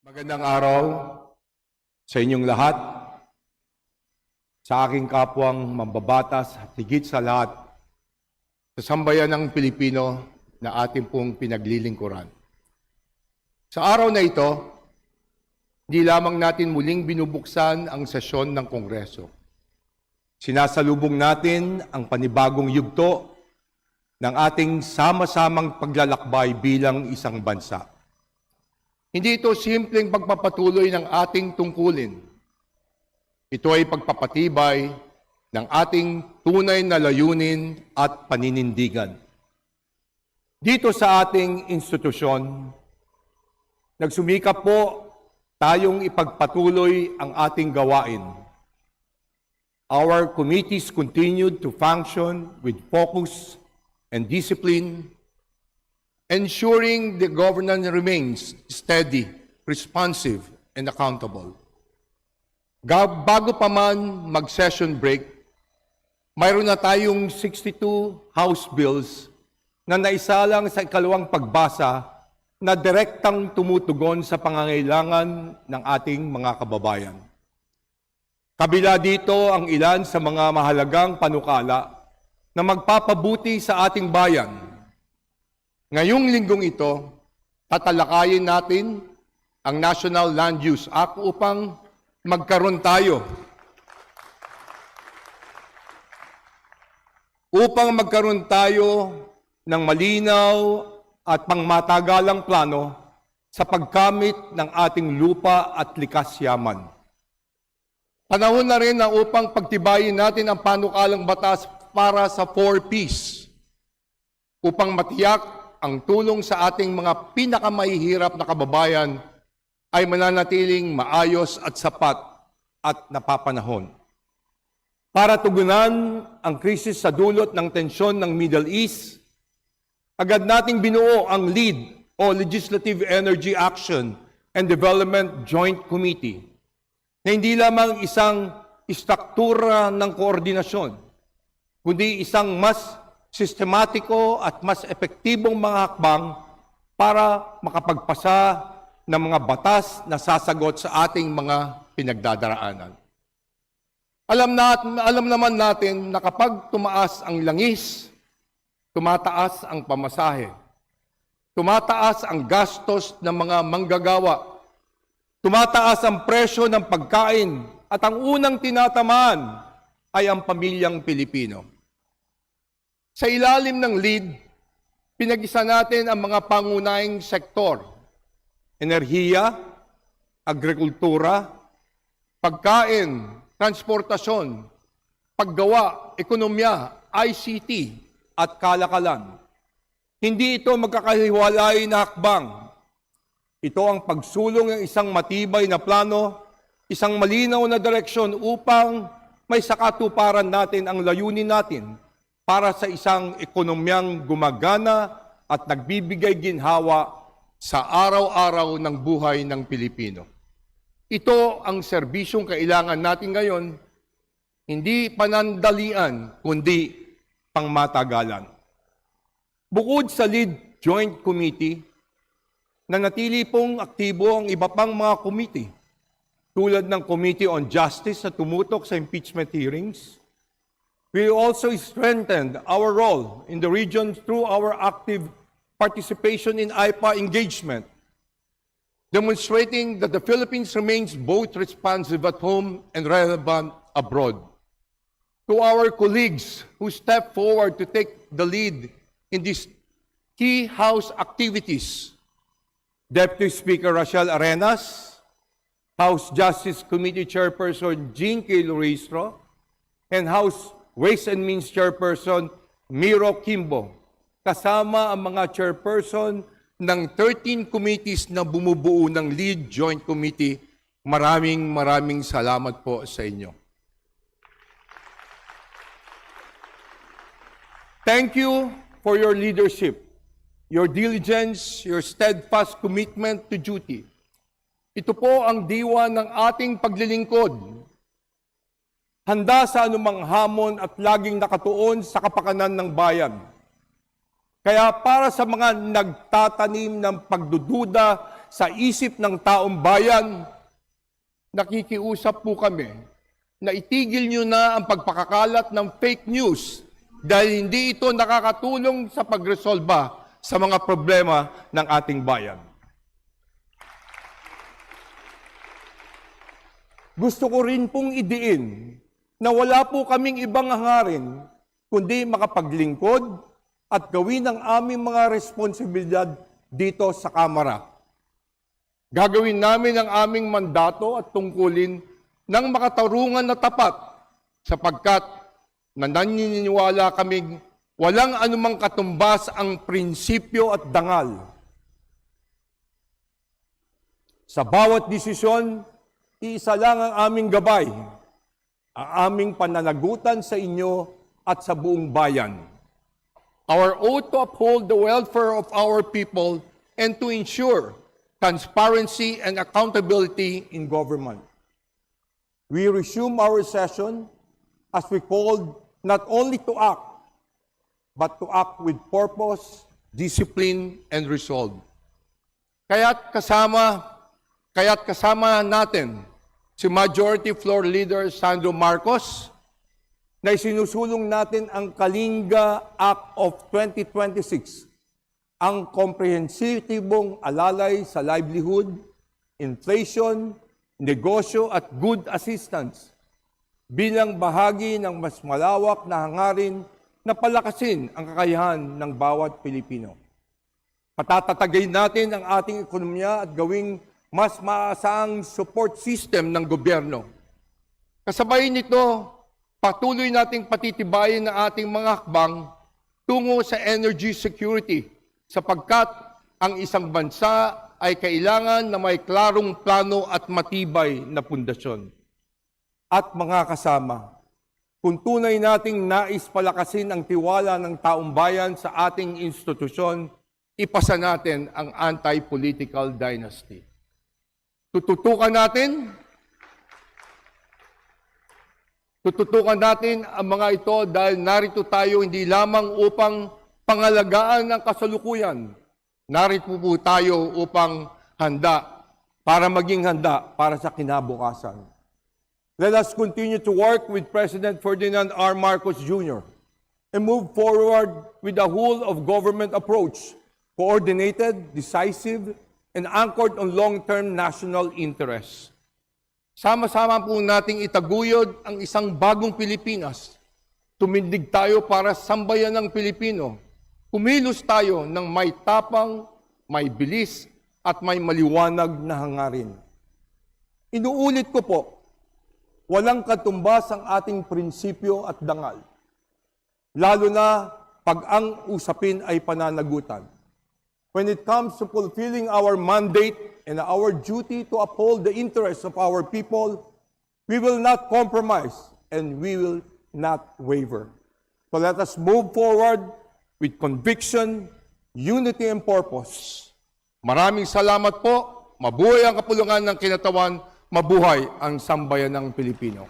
Magandang araw sa inyong lahat, sa aking kapwang mambabatas at higit sa lahat sa sambayan ng Pilipino na ating pong pinaglilingkuran. Sa araw na ito, hindi lamang natin muling binubuksan ang sesyon ng Kongreso. Sinasalubong natin ang panibagong yugto ng ating sama-samang paglalakbay bilang isang bansa. Hindi ito simpleng pagpapatuloy ng ating tungkulin. Ito ay pagpapatibay ng ating tunay na layunin at paninindigan. Dito sa ating institusyon, nagsumikap po tayong ipagpatuloy ang ating gawain. Our committees continued to function with focus and discipline, ensuring the governance remains steady, responsive, and accountable. Bago pa man mag-session break, mayroon na tayong 62 House Bills na naisalang sa ikalawang pagbasa na direktang tumutugon sa pangangailangan ng ating mga kababayan. Kabila dito ang ilan sa mga mahalagang panukala na magpapabuti sa ating bayan. Ngayong linggong ito, tatalakayin natin ang National Land Use Act upang magkaroon tayo ng malinaw at pangmatagalang plano sa pagkamit ng ating lupa at likas yaman. Panahon na rin na upang pagtibayin natin ang panukalang batas para sa 4Ps upang matiyak ang tulong sa ating mga pinakamahihirap na kababayan ay mananatiling maayos at sapat at napapanahon. Para tugunan ang krisis sa dulot ng tensyon ng Middle East, agad nating binuo ang LEAD o Legislative Energy Action and Development Joint Committee na hindi lamang isang istruktura ng koordinasyon, kundi isang mas sistematiko at mas epektibong mga hakbang para makapagpasa ng mga batas na sasagot sa ating mga pinagdadaraanan. Alam naman natin na kapag tumaas ang langis, tumataas ang pamasahe, tumataas ang gastos ng mga manggagawa, tumataas ang presyo ng pagkain, at ang unang tinatamaan ay ang pamilyang Pilipino. Sa ilalim ng LEAD, pinag-isa natin ang mga pangunahing sektor: enerhiya, agrikultura, pagkain, transportasyon, paggawa, ekonomiya, ICT, at kalakalan. Hindi ito magkakahiwalay na hakbang. Ito ang pagsulong ng isang matibay na plano, isang malinaw na direksyon upang may sakatuparan natin ang layunin natin para sa isang ekonomiyang gumagana at nagbibigay ginhawa sa araw-araw ng buhay ng Pilipino. Ito ang serbisyong kailangan natin ngayon, hindi panandalian, kundi pangmatagalan. Bukod sa LEAD Joint Committee, nanatili pong aktibo ang iba pang mga committee, tulad ng Committee on Justice na tumutok sa impeachment hearings. We also strengthened our role in the region through our active participation in IPA engagement, demonstrating that the Philippines remains both responsive at home and relevant abroad. To our colleagues who step forward to take the lead in these key House activities, Deputy Speaker Rachel Arenas, House Justice Committee Chairperson Jean K. Luistro, and House Ways and Means Chairperson Miro Kimbo, kasama ang mga chairperson ng 13 committees na bumubuo ng LEAD Joint Committee. Maraming salamat po sa inyo. Thank you for your leadership, your diligence, your steadfast commitment to duty. Ito po ang diwa ng ating paglilingkod. Handa sa anumang hamon at laging nakatuon sa kapakanan ng bayan. Kaya para sa mga nagtatanim ng pagdududa sa isip ng taong bayan, nakikiusap po kami na itigil nyo na ang pagpakakalat ng fake news dahil hindi ito nakakatulong sa pagresolba sa mga problema ng ating bayan. Gusto ko rin pong idiin na wala po kaming ibang hangarin kundi makapaglingkod at gawin ang aming mga responsibilidad dito sa Kamara. Gagawin namin ang aming mandato at tungkulin ng makatarungan na tapat sapagkat naniniwala kaming walang anumang katumbas ang prinsipyo at dangal. Sa bawat desisyon, iisa lang ang aming gabay, ang aming pananagutan sa inyo at sa buong bayan. Our oath to uphold the welfare of our people and to ensure transparency and accountability in government. We resume our session as we called not only to act, but to act with purpose, discipline, and resolve. Kaya't kasama natin si Majority Floor Leader Sandro Marcos na isinusulong natin ang Kalinga Act of 2026, ang komprehensibong alalay sa livelihood, inflation, negosyo at good assistance bilang bahagi ng mas malawak na hangarin na palakasin ang kakayahan ng bawat Pilipino. Patatatagay natin ang ating ekonomiya at gawing mas maasaang support system ng gobyerno. Kasabay nito, patuloy nating patitibayin ang ating mga hakbang tungo sa energy security sapagkat ang isang bansa ay kailangan na may klarong plano at matibay na pundasyon. At mga kasama, kung tunay nating nais palakasin ang tiwala ng taong bayan sa ating institusyon, ipasa natin ang anti-political dynasty. Tututukan natin ang mga ito dahil narito tayo hindi lamang upang pangalagaan ang kasalukuyan. Narito po tayo upang maging handa para sa kinabukasan. Let us continue to work with President Ferdinand R. Marcos Jr. and move forward with a whole-of-government approach, coordinated, decisive, and anchored on long-term national interests. Sama-sama po nating itaguyod ang isang bagong Pilipinas. Tumindig tayo para sambayan ng Pilipino. Kumilos tayo ng may tapang, may bilis, at may maliwanag na hangarin. Inuulit ko po, walang katumbas ang ating prinsipyo at dangal. Lalo na pag ang usapin ay pananagutan. When it comes to fulfilling our mandate and our duty to uphold the interests of our people, we will not compromise and we will not waver. So let us move forward with conviction, unity, and purpose. Maraming salamat po. Mabuhay ang kapulungan ng kinatawan. Mabuhay ang sambayan ng Pilipino.